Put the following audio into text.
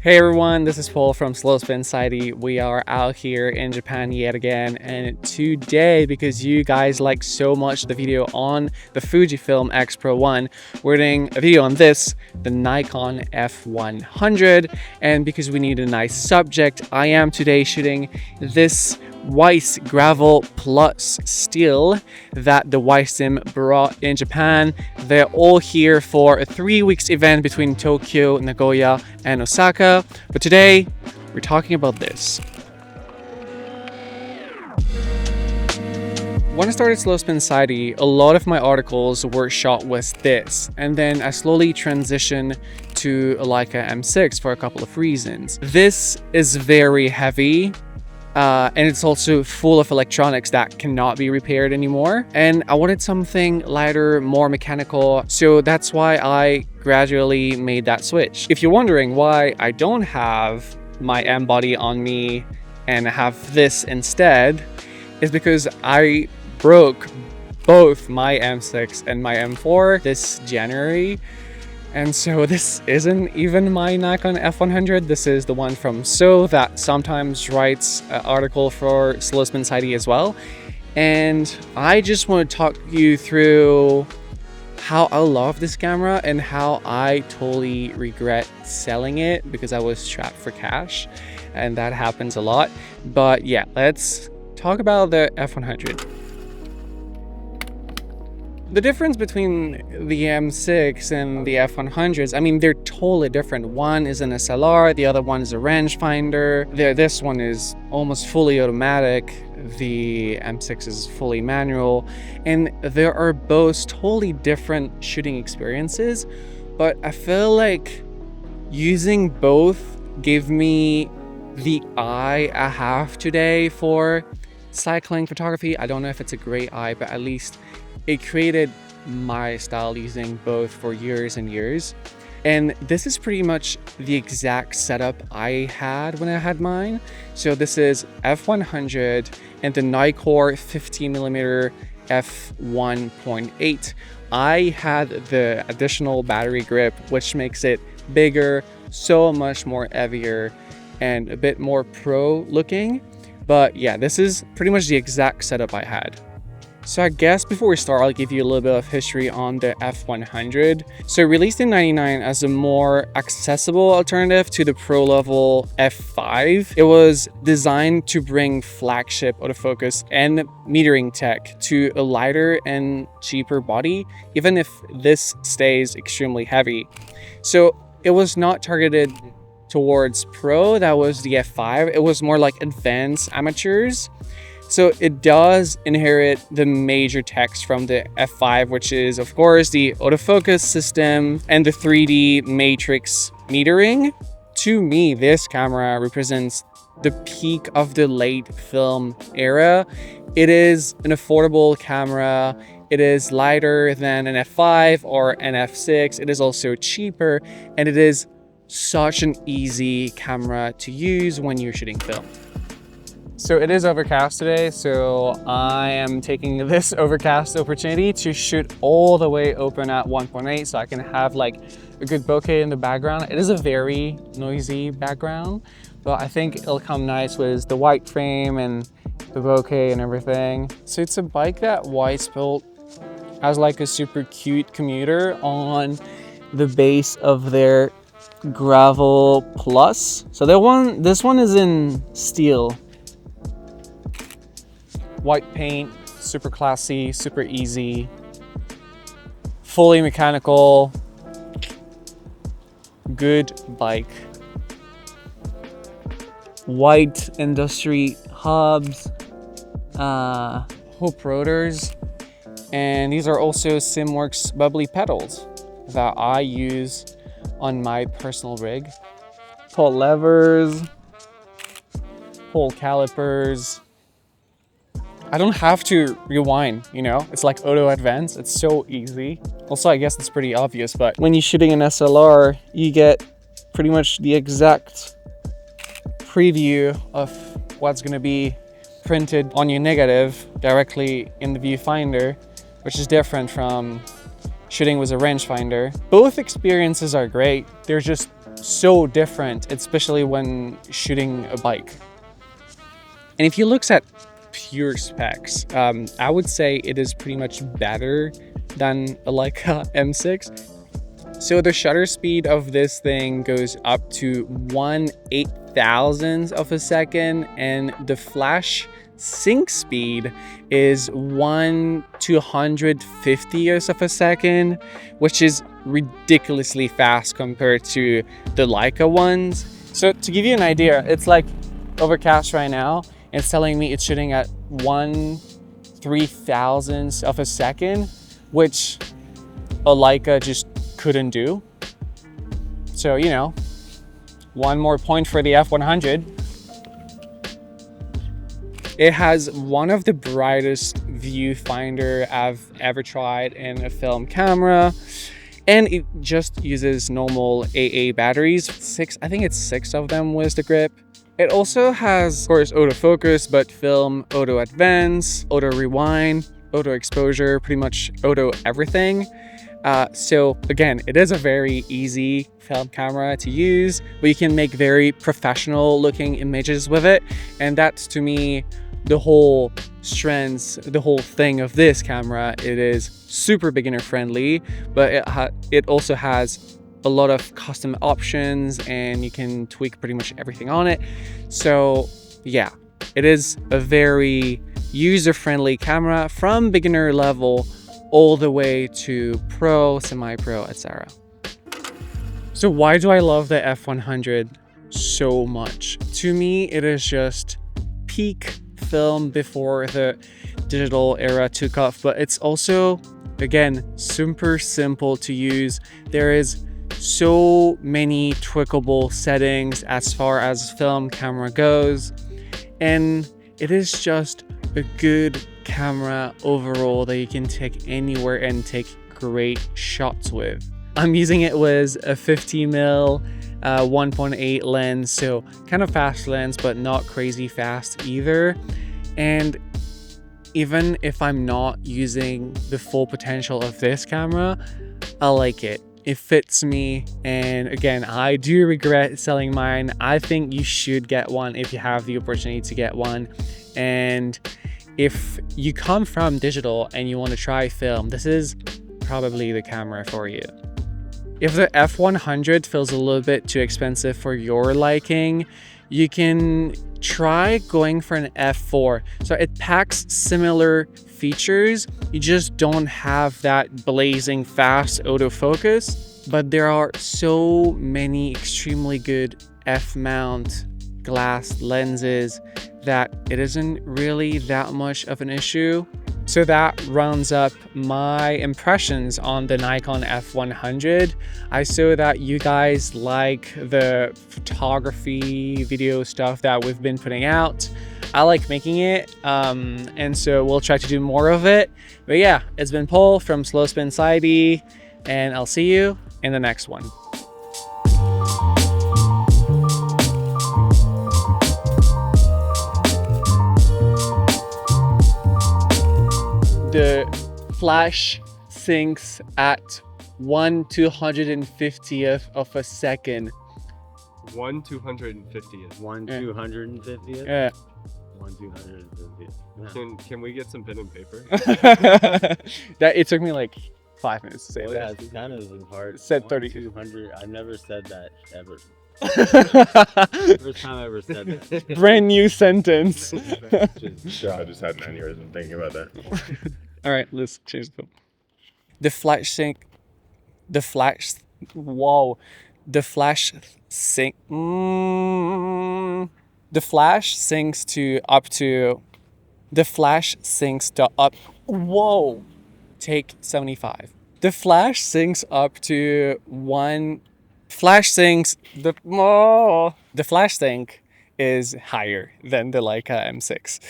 Hey everyone, this is Paul from Slow Spin Society. We are out here in Japan yet again, and today, because you guys like so much the video on the Fujifilm X Pro 1, we're doing a video on this, the Nikon F100, and because we need a nice subject, I am today shooting this Weis Gravel Plus Steel that the Weis team brought in Japan. They're all here for a 3 weeks event between Tokyo, Nagoya, and Osaka. But today, we're talking about this. When I started Slow Spin Society, a lot of my articles were shot with this, and then I slowly transitioned to a Leica M6 for a couple of reasons. This is very heavy, and it's also full of electronics that cannot be repaired anymore. And I wanted something lighter, more mechanical, so that's why I gradually made that switch. If you're wondering why I don't have my M body on me and have this instead, is because I broke both my M6 and my M4 this January. And so this isn't even my Nikon F100. This is the one from So that sometimes writes an article for Slow Spin Society as well. And I just want to talk you through how I love this camera and how I totally regret selling it because I was strapped for cash, and that happens a lot. But yeah, let's talk about the F100. The difference between the M6 and the F100s, I mean, they're totally different. One is an SLR, the other one is a rangefinder. This one is almost fully automatic. The M6 is fully manual. And there are both totally different shooting experiences, but I feel like using both gave me the eye I have today for cycling photography. I don't know if it's a great eye, but at least it created my style using both for years and years. And this is pretty much the exact setup I had when I had mine. So this is F100 and the Nikon 15mm f1.8. I had the additional battery grip, which makes it bigger, so much more heavier, and a bit more pro looking. But yeah, this is pretty much the exact setup I had. So I guess before we start, I'll give you a little bit of history on the F100. So released in '99 as a more accessible alternative to the pro level F5, it was designed to bring flagship autofocus and metering tech to a lighter and cheaper body, even if this stays extremely heavy. So it was not targeted towards pro, that was the F5. It was more like advanced amateurs. So it does inherit the major text from the F5, which is of course the autofocus system and the 3D matrix metering. To me, this camera represents the peak of the late film era. It is an affordable camera. It is lighter than an F5 or an F6. It is also cheaper, and it is such an easy camera to use when you're shooting film. So it is overcast today, so I am taking this overcast opportunity to shoot all the way open at 1.8 so I can have like a good bokeh in the background. It is a very noisy background, but I think it'll come nice with the white frame and the bokeh and everything. So it's a bike that Weis built as like a super cute commuter on the base of their Gravel Plus. So this one is in steel. White paint, super classy, super easy, fully mechanical, good bike. White industry hubs, hoop rotors, and these are also Simworks bubbly pedals that I use on my personal rig. Pull levers, pull calipers. I don't have to rewind, you know? It's like auto advance, it's so easy. Also, I guess it's pretty obvious, but when you're shooting an SLR, you get pretty much the exact preview of what's gonna be printed on your negative directly in the viewfinder, which is different from shooting with a rangefinder. Both experiences are great. They're just so different, especially when shooting a bike. And if you look at pure specs, I would say it is pretty much better than a Leica M6. So the shutter speed of this thing goes up to 1/8000th of a second, and the flash sync speed is 1/250th of a second, which is ridiculously fast compared to the Leica ones. So to give you an idea, it's like overcast right now. It's telling me it's shooting at 1/3000th of a second, which a Leica just couldn't do. So, you know, one more point for the F100. It has one of the brightest viewfinder I've ever tried in a film camera, and it just uses normal AA batteries. I think it's 6 of them with the grip. It also has, of course, autofocus, but film, auto advance, auto rewind, auto exposure, pretty much auto everything. So again, it is a very easy film camera to use, but you can make very professional looking images with it. And that's, to me, the whole strengths, the whole thing of this camera. It is super beginner friendly, but it also has a lot of custom options and you can tweak pretty much everything on it. So yeah, it is a very user-friendly camera from beginner level all the way to pro, semi-pro, etc. So why do I love the F100 so much? To me, it is just peak film before the digital era took off, but it's also, again, super simple to use. There is so many tweakable settings as far as film camera goes, and it is just a good camera overall that you can take anywhere and take great shots with. I'm using it with a 50mm 1.8 lens, so kind of fast lens, but not crazy fast either. And even if I'm not using the full potential of this camera, I like it. It fits me, and again, I do regret selling mine. I think you should get one if you have the opportunity to get one. And if you come from digital and you want to try film, this is probably the camera for you. If the F100 feels a little bit too expensive for your liking, you can try going for an F4. So it packs similar features, you just don't have that blazing fast autofocus, but there are so many extremely good F-mount glass lenses that it isn't really that much of an issue. So that rounds up my impressions on the Nikon F100. I saw that you guys like the photography video stuff that we've been putting out. I like making it, and so we'll try to do more of it. But yeah, it's been Paul from Slow Spin Society, and I'll see you in the next one. The flash syncs at 1/250th of a second. 1/250th. 1/250th? Yeah. 1/250th. Can we get some pen and paper? That it took me like 5 minutes to say Yeah, that. it's kind of hard. Said 30. 200. I've never said that ever. First First time I ever said that. brand new sentence. I just had an aneurysm thinking about that. All right, let's change the film. The flash sync. The flash syncs to up to. The flash syncs to up. Whoa. Take 75. The flash syncs up to one. Flash syncs. The flash sync is higher than the Leica M6.